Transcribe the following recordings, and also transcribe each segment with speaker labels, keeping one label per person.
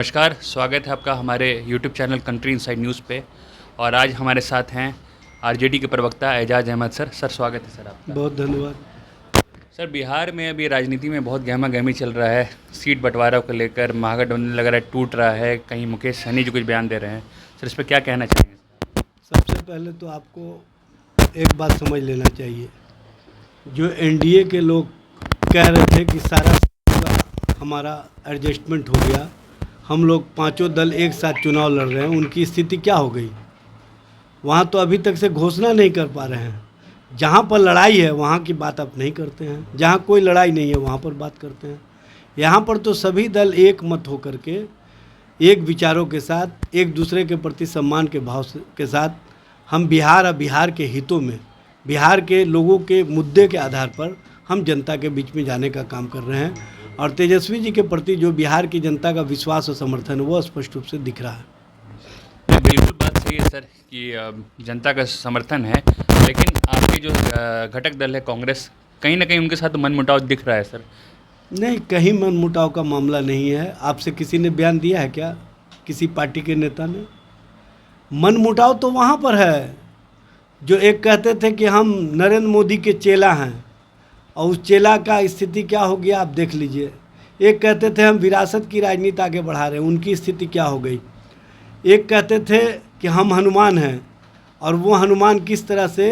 Speaker 1: नमस्कार, स्वागत है आपका हमारे YouTube channel country inside news पे। और आज हमारे साथ हैं आरजेडी के प्रवक्ता एजाज अहमद सर। स्वागत है सर आपका।
Speaker 2: बहुत धन्यवाद।
Speaker 1: सर, बिहार में अभी राजनीति में बहुत गहमा गहमी चल रहा है। सीट बंटवारा को लेकर महागठबंधन लग रहा है टूट रहा है। कहीं मुकेश सहनी जी कुछ बयान दे रहे हैं। सर, इस पर क्या कहना चाहेंगे?
Speaker 2: सबसे पहले तो आपको एक बात समझ लेना चाहिए। जो एनडीए के लोग कह रहे थे कि सारा हमारा एडजस्टमेंट हो गया, हम लोग पांचों दल एक साथ चुनाव लड़ रहे हैं, उनकी स्थिति क्या हो गई? वहाँ तो अभी तक से घोषणा नहीं कर पा रहे हैं। जहाँ पर लड़ाई है वहाँ की बात आप नहीं करते हैं, जहाँ कोई लड़ाई नहीं है वहाँ पर बात करते हैं। यहाँ पर तो सभी दल एक मत होकर के, एक विचारों के साथ, एक दूसरे के प्रति सम्मान के भाव के साथ हम बिहार और बिहार के हितों में, बिहार के लोगों के मुद्दे के आधार पर हम जनता के बीच में जाने का काम कर रहे हैं। और तेजस्वी जी के प्रति जो बिहार की जनता का विश्वास और समर्थन है वो स्पष्ट रूप से दिख रहा है।
Speaker 1: बिल्कुल बात सही है सर कि जनता का समर्थन है, लेकिन आपके जो घटक दल है कांग्रेस, कहीं ना कहीं उनके साथ मनमुटाव दिख रहा है सर।
Speaker 2: नहीं, कहीं मनमुटाव का मामला नहीं है। आपसे किसी ने बयान दिया है क्या, किसी पार्टी के नेता ने? मनमुटाव तो वहाँ पर है जो एक कहते थे कि हम नरेंद्र मोदी के चेला हैं, और उस चेला का स्थिति क्या हो गया आप देख लीजिए। एक कहते थे हम विरासत की राजनीति आगे बढ़ा रहे हैं, उनकी स्थिति क्या हो गई। एक कहते थे कि हम हनुमान हैं, और वो हनुमान किस तरह से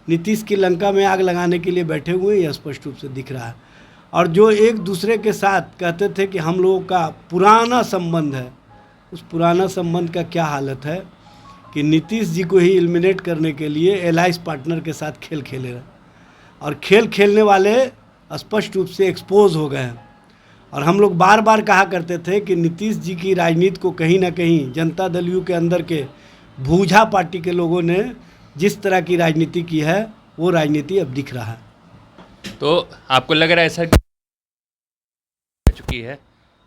Speaker 2: नीतीश की लंका में आग लगाने के लिए बैठे हुए हैं, यह स्पष्ट रूप से दिख रहा है। और जो एक दूसरे के साथ कहते थे कि हम लोगों का पुराना संबंध है, उस पुराना संबंध का क्या हालत है कि नीतीश जी को ही एलिमिनेट करने के लिए एलाइंस पार्टनर के साथ खेल खेले रहे, और खेल खेलने वाले स्पष्ट रूप से एक्सपोज हो गए हैं। और हम लोग बार बार कहा करते थे कि नीतीश जी की राजनीति को कहीं ना कहीं जनता दल यू के अंदर के भूजा पार्टी के लोगों ने जिस तरह की राजनीति की है, वो राजनीति अब दिख रहा है।
Speaker 1: तो आपको लग रहा है सर चुकी है?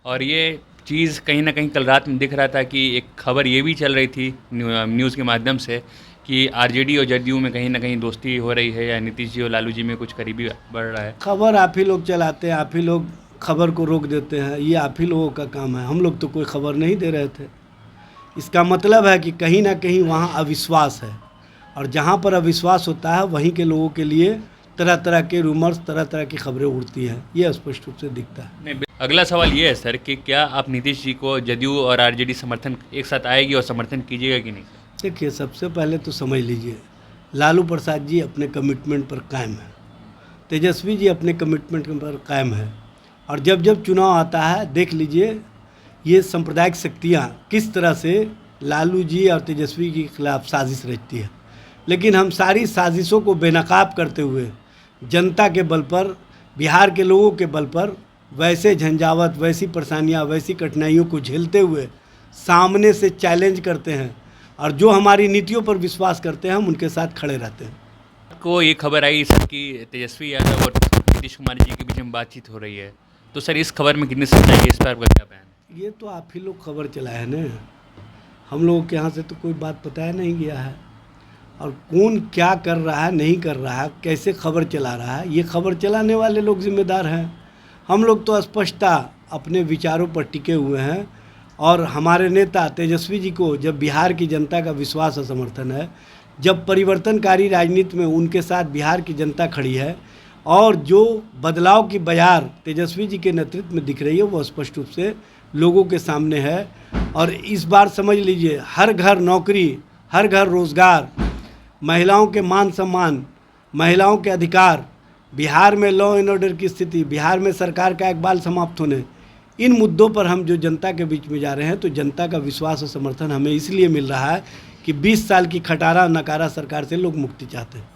Speaker 1: और ये चीज़ कहीं ना कहीं कल रात में दिख रहा था कि एक खबर ये भी चल रही थी न्यूज़ के माध्यम से कि आरजेडी और जदयू में कहीं ना कहीं दोस्ती हो रही है, या नीतीश जी और लालू जी में कुछ करीबी बढ़ रहा है।
Speaker 2: खबर आप ही लोग चलाते हैं, आप ही लोग खबर को रोक देते हैं, ये आप ही लोगों का काम है। हम लोग तो कोई खबर नहीं दे रहे थे। इसका मतलब है कि कहीं ना कहीं वहाँ अविश्वास है, और जहाँ पर अविश्वास होता है वहीं के लोगों के लिए तरह तरह के रूमर्स, तरह तरह की खबरें उड़ती हैं, ये स्पष्ट रूप से दिखता है।
Speaker 1: नहीं, अगला सवाल ये है सर कि क्या आप नीतीश जी को जदयू और आरजेडी समर्थन एक साथ आएगी और समर्थन कीजिएगा कि नहीं?
Speaker 2: देखिए, सबसे पहले तो समझ लीजिए, लालू प्रसाद जी अपने कमिटमेंट पर कायम है, तेजस्वी जी अपने कमिटमेंट पर कायम है। और जब जब चुनाव आता है देख लीजिए ये सांप्रदायिक शक्तियाँ किस तरह से लालू जी और तेजस्वी के खिलाफ साजिश रचती है। लेकिन हम सारी साजिशों को बेनकाब करते हुए जनता के बल पर, बिहार के लोगों के बल पर, वैसे झंझावत, वैसी परेशानियाँ, वैसी कठिनाइयों को झेलते हुए सामने से चैलेंज करते हैं, और जो हमारी नीतियों पर विश्वास करते हैं हम उनके साथ खड़े रहते हैं।
Speaker 1: आपको ये खबर आई सर कि तेजस्वी यादव और नीतीश कुमार जी के बीच में बातचीत हो रही है, तो सर इस खबर में कितनी सच्चाई है, इस पर आपका क्या बयान है?
Speaker 2: ये तो आप ही लोग खबर चलाए हैं ना, हम लोगों के यहाँ से तो कोई बात बताया नहीं गया है। और कौन क्या कर रहा है, नहीं कर रहा है, कैसे खबर चला रहा है, ये खबर चलाने वाले लोग जिम्मेदार हैं। हम लोग तो स्पष्टता अपने विचारों पर टिके हुए हैं, और हमारे नेता तेजस्वी जी को जब बिहार की जनता का विश्वास और समर्थन है, जब परिवर्तनकारी राजनीति में उनके साथ बिहार की जनता खड़ी है, और जो बदलाव की बयार तेजस्वी जी के नेतृत्व में दिख रही है वो स्पष्ट रूप से लोगों के सामने है। और इस बार समझ लीजिए, हर घर नौकरी, हर घर रोज़गार, महिलाओं के मान सम्मान, महिलाओं के अधिकार, बिहार में लॉ एंड ऑर्डर की स्थिति, बिहार में सरकार का इकबाल समाप्त होने, इन मुद्दों पर हम जो जनता के बीच में जा रहे हैं, तो जनता का विश्वास और समर्थन हमें इसलिए मिल रहा है कि 20 साल की खटारा नकारा सरकार से लोग मुक्ति चाहते हैं।